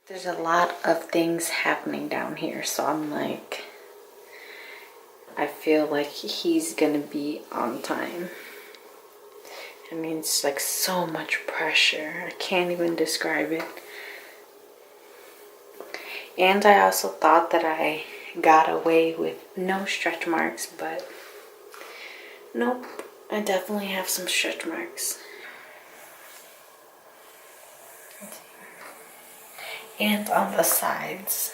There's a lot of things happening down here, so I'm like, I feel like he's gonna be on time. I mean, it's like so much pressure. I can't even describe it. And I also thought that I got away with no stretch marks, but nope, I definitely have some stretch marks. And on the sides.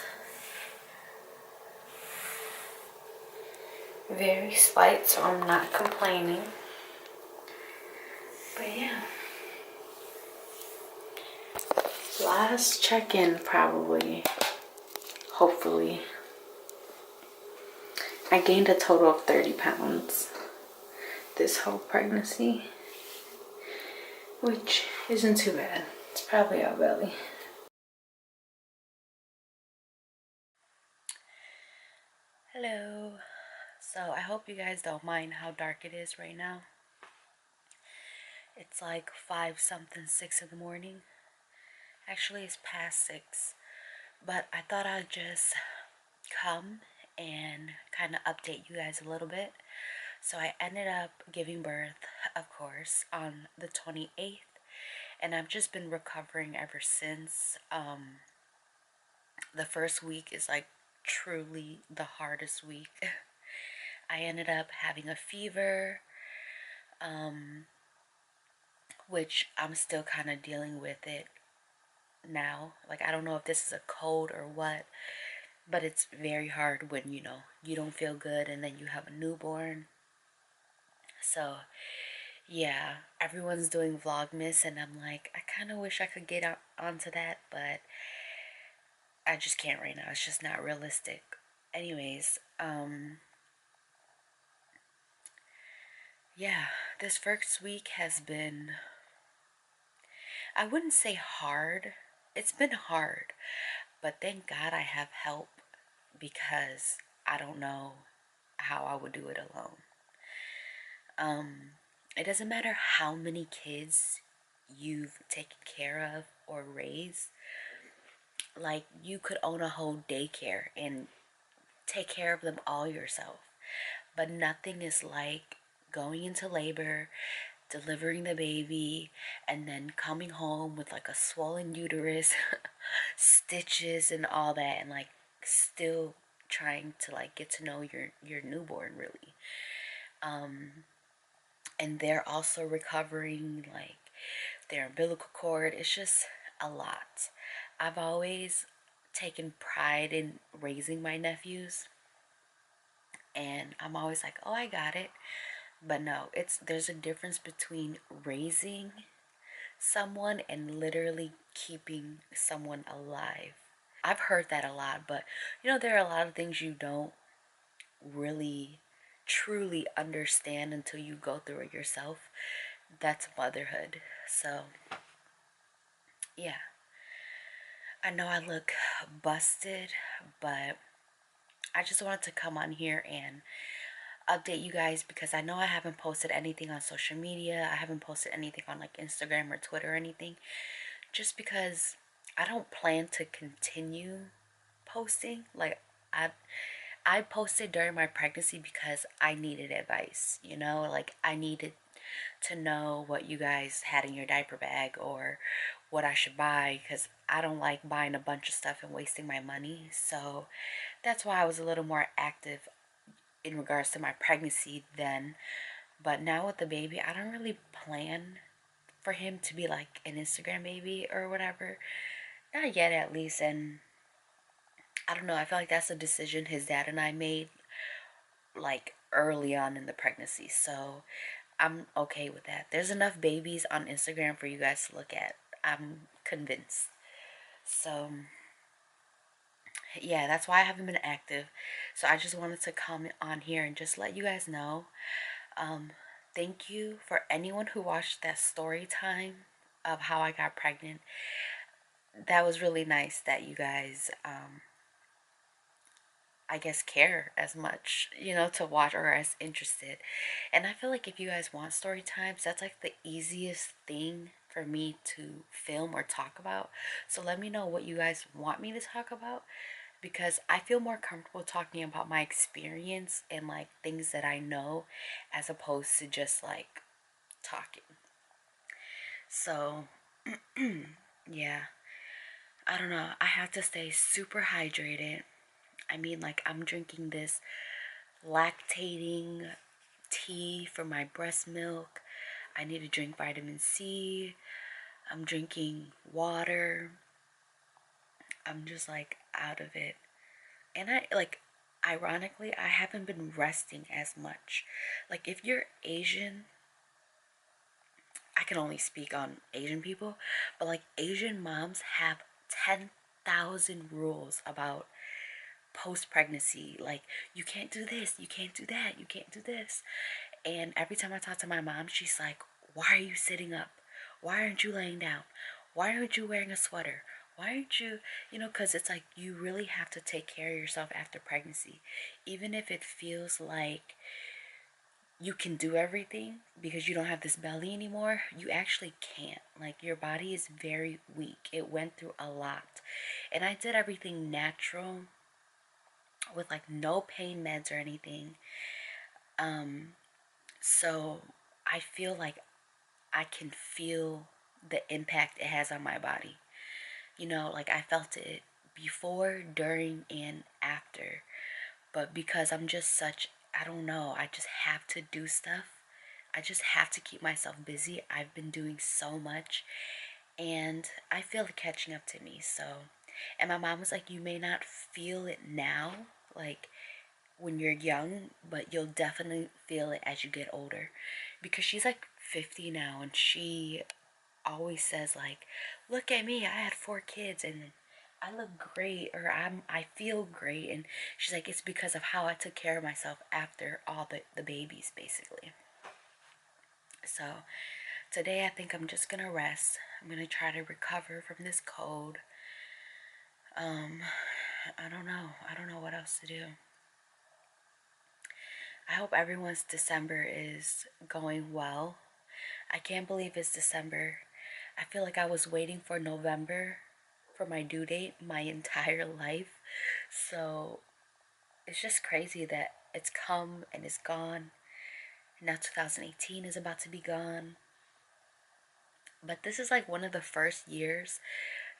Very slight, so I'm not complaining. But yeah. Last check-in probably. Hopefully. I gained a total of 30 pounds this whole pregnancy, which isn't too bad. It's probably our belly. Hello. So I hope you guys don't mind how dark it is right now. It's like 5 something, 6 in the morning. Actually, it's past 6. But I thought I'd just come and kind of update you guys a little bit. So I ended up giving birth, of course, on the 28th. And I've just been recovering ever since. The first week is like truly the hardest week. I ended up having a fever, which I'm still kind of dealing with it now. Like, I don't know if this is a cold or what, but it's very hard when, you don't feel good and then you have a newborn. So, yeah, everyone's doing Vlogmas, and I'm like, I kind of wish I could get onto that, but I just can't right now. It's just not realistic. Anyways, yeah, this first week has been, I wouldn't say hard. It's been hard, but thank God I have help, because I don't know how I would do it alone. It doesn't matter how many kids you've taken care of or raised. Like, you could own a whole daycare and take care of them all yourself. But nothing is like going into labor, delivering the baby, and then coming home with like a swollen uterus, stitches and all that, and like still trying to like get to know your newborn, really. And they're also recovering like their umbilical cord. It's just a lot. I've always taken pride in raising my nephews, and I'm always like, oh, I got it. But no, there's a difference between raising someone and literally keeping someone alive. I've heard that a lot, but there are a lot of things you don't really truly understand until you go through it yourself. That's motherhood. So, yeah. I know I look busted, but I just wanted to come on here and update you guys, because I know I haven't posted anything on social media. I haven't posted anything on like Instagram or Twitter or anything, just because I don't plan to continue posting. Like, I posted during my pregnancy because I needed advice, like I needed to know what you guys had in your diaper bag or what I should buy, because I don't like buying a bunch of stuff and wasting my money. So that's why I was a little more active in regards to my pregnancy then. But now with the baby, I don't really plan for him to be like an Instagram baby or whatever. Not yet, at least. And I don't know, I feel like that's a decision his dad and I made like early on in the pregnancy. So I'm okay with that. There's enough babies on Instagram for you guys to look at. I'm convinced. So yeah, that's why I haven't been active. So I just wanted to comment on here and just let you guys know. Thank you for anyone who watched that story time of how I got pregnant. That was really nice that you guys, I guess, care as much, to watch or as interested. And I feel like if you guys want story times, that's like the easiest thing for me to film or talk about. So let me know what you guys want me to talk about, because I feel more comfortable talking about my experience and like things that I know as opposed to just like talking. So, yeah, I don't know. I have to stay super hydrated. I mean, like, I'm drinking this lactating tea for my breast milk. I need to drink vitamin C. I'm drinking water. I'm just like out of it. And I like, ironically, I haven't been resting as much. Like, if you're Asian, I can only speak on Asian people, but like, Asian moms have 10,000 rules about post pregnancy. Like, you can't do this, you can't do that, you can't do this. And every time I talk to my mom, she's like, why are you sitting up? Why aren't you laying down? Why aren't you wearing a sweater? Why aren't you, because it's like you really have to take care of yourself after pregnancy. Even if it feels like you can do everything because you don't have this belly anymore, you actually can't. Like, your body is very weak. It went through a lot. And I did everything natural with like no pain meds or anything. Um, so I feel like I can feel the impact it has on my body. Like, I felt it before, during, and after. But because I'm just such, I don't know, I just have to do stuff. I just have to keep myself busy. I've been doing so much, and I feel it catching up to me. So, and my mom was like, you may not feel it now, like when you're young, but you'll definitely feel it as you get older. Because she's like 50 now, and she always says like, look at me, I had 4 kids and I look great, or I feel great. And she's like, it's because of how I took care of myself after all the babies, basically. So today I think I'm just gonna rest. I'm gonna try to recover from this cold. um I don't know what else to do. I hope everyone's December is going well. I can't believe it's December. I feel like I was waiting for November for my due date my entire life. So it's just crazy that it's come and it's gone. Now 2018 is about to be gone. But this is like one of the first years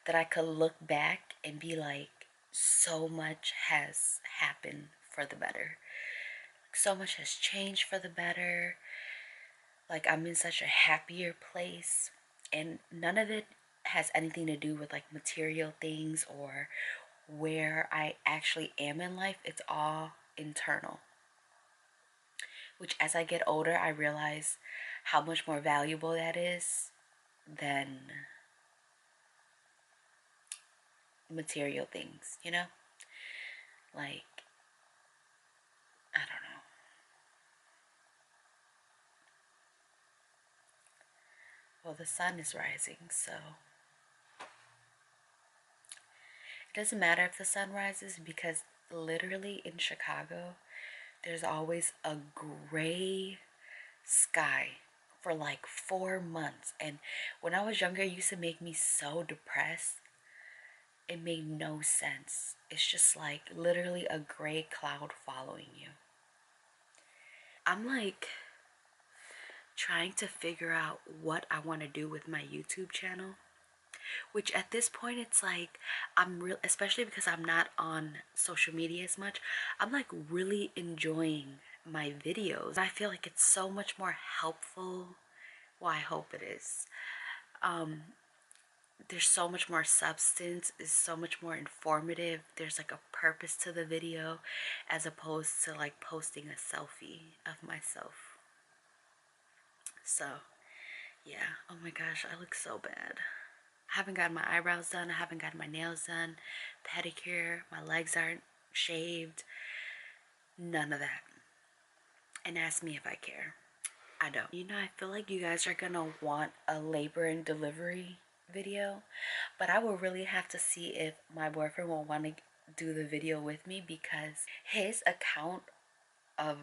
that I could look back and be like, so much has happened for the better. So much has changed for the better. Like, I'm in such a happier place, and none of it has anything to do with like material things or where I actually am in life. It's all internal, which, as I get older, I realize how much more valuable that is than material things, Like, I don't know. Well, the sun is rising, so it doesn't matter if the sun rises, because literally in Chicago, there's always a gray sky for like 4 months. And when I was younger, it used to make me so depressed. It made no sense. It's just like literally a gray cloud following you. I'm like trying to figure out what I want to do with my YouTube channel, which at this point it's like I'm real, especially because I'm not on social media as much. I'm like really enjoying my videos. I feel like it's so much more helpful. Well, I hope it is. Um, there's so much more substance, is so much more informative. There's like a purpose to the video, as opposed to like posting a selfie of myself. So yeah, oh my gosh, I look so bad. I haven't gotten my eyebrows done, I haven't gotten my nails done, pedicure, my legs aren't shaved, none of that. And ask me if I care. I don't. I feel like you guys are gonna want a labor and delivery video, but I will really have to see if my boyfriend will want to do the video with me, because his account of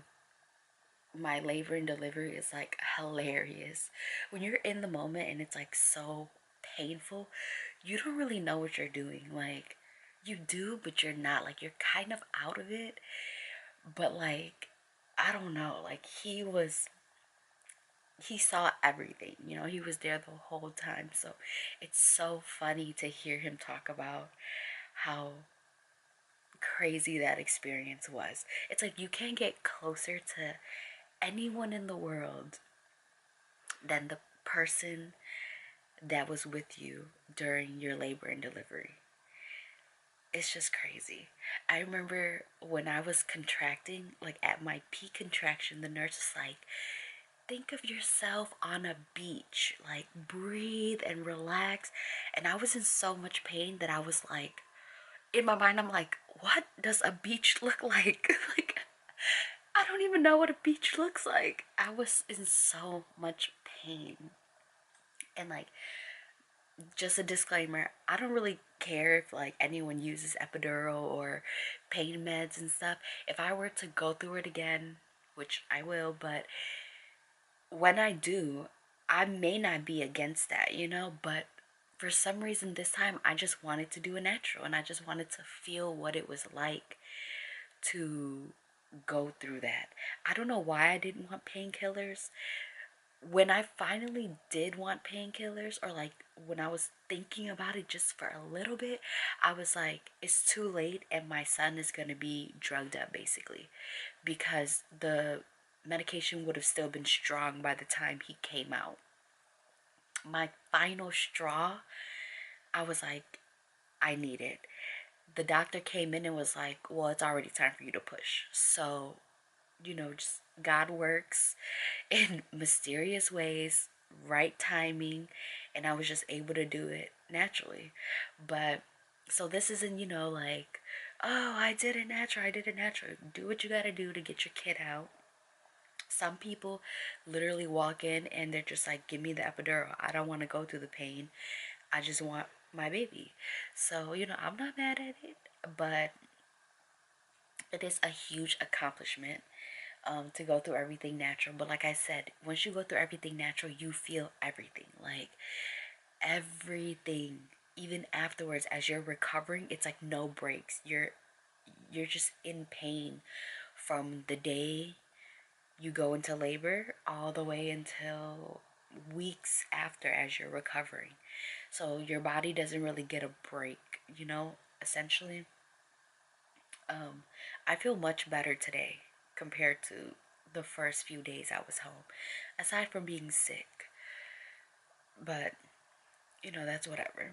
my labor and delivery is like hilarious. When you're in the moment and it's like so painful, you don't really know what you're doing. Like, you do, but you're not. Like, you're kind of out of it. But, like, I don't know. Like, he saw everything. You know, he was there the whole time. So it's so funny to hear him talk about how crazy that experience was. It's like you can't get closer to anyone in the world than the person that was with you during your labor and delivery. It's just crazy. I remember when I was contracting, like at my peak contraction, the nurse was like, think of yourself on a beach, like breathe and relax. And I was in so much pain that I was like, in my mind, I'm like, what does a beach look like? Like, I don't even know what a beach looks like. I was in so much pain. And like, just a disclaimer, I don't really care if like anyone uses epidural or pain meds and stuff. If I were to go through it again, which I will, but when I do, I may not be against that, you know, but for some reason this time I just wanted to do a natural and I just wanted to feel what it was like to go through that. I don't know why I didn't want painkillers. When I finally did want painkillers, or like when I was thinking about it just for a little bit, I was like, it's too late and my son is going to be drugged up basically because the medication would have still been strong by the time he came out. My final straw, I was like, I need it. The doctor came in and was like, well, it's already time for you to push. So, you know, just God works in mysterious ways, right timing, and I was just able to do it naturally. But so this isn't, you know, like, oh, I did it natural, I did it natural. Do what you gotta do to get your kid out. Some people literally walk in and they're just like, give me the epidural. I don't want to go through the pain. I just want my baby. So, you know, I'm not mad at it, but it is a huge accomplishment to go through everything natural. But like I said, once you go through everything natural, you feel everything. Like everything. Even afterwards, as you're recovering, it's like no breaks. You're just in pain from the day you go into labor all the way until weeks after as you're recovering. So your body doesn't really get a break, you know, essentially. Um, I feel much better today compared to the first few days I was home, aside from being sick. But, you know, that's whatever.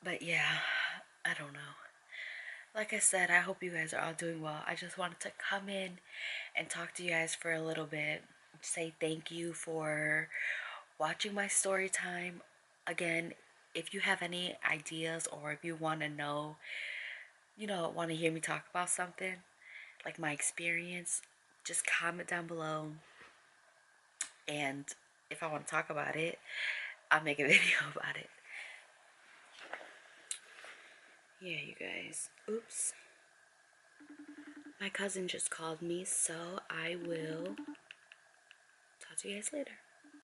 But yeah, I don't know. Like I said, I hope you guys are all doing well. I just wanted to come in and talk to you guys for a little bit. Say thank you for watching my story time. Again, if you have any ideas or if you want to know, you know, want to hear me talk about something, like my experience, just comment down below. And if I want to talk about it, I'll make a video about it. Yeah, you guys. Oops. My cousin just called me, so I will talk to you guys later.